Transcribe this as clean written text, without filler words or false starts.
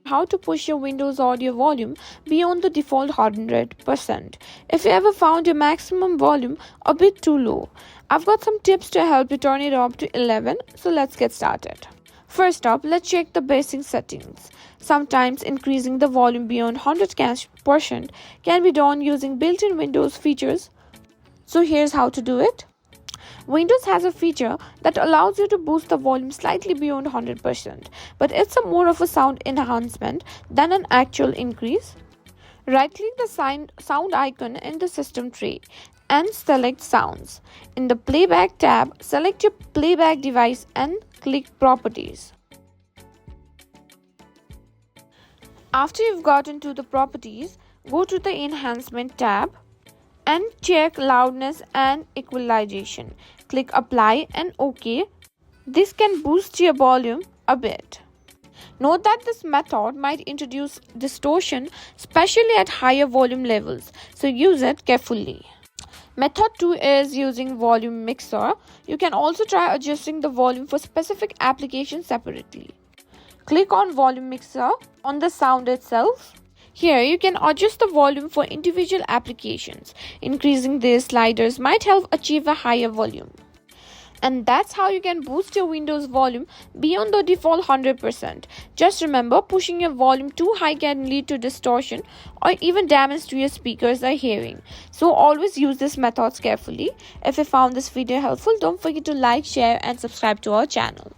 how to push your Windows audio volume beyond the default 100% if you ever found your maximum volume a bit too low. I've got some tips to help you turn it up to 11, so let's get started. First up, let's check the basic settings. Sometimes increasing the volume beyond 100% can be done using built-in Windows features. So here's how to do it. Windows has a feature that allows you to boost the volume slightly beyond 100%, but it's more of a sound enhancement than an actual increase. Right-click the sound icon in the system tray and select Sounds. In the Playback tab, select your playback device and click Properties. After you've gotten to the Properties, go to the Enhancement tab and check Loudness and Equalization. Click Apply and OK. This can boost your volume a bit. Note that this method might introduce distortion, especially at higher volume levels, so use it carefully. Method 2 is using volume mixer. You can also try adjusting the volume for specific applications separately. Click on volume mixer on the sound itself. Here you can adjust the volume for individual applications. Increasing these sliders might help achieve a higher volume. And that's how you can boost your Windows volume beyond the default 100%. Just remember, pushing your volume too high can lead to distortion or even damage to your speakers or hearing. So always use these methods carefully. If you found this video helpful, don't forget to like, share and subscribe to our channel.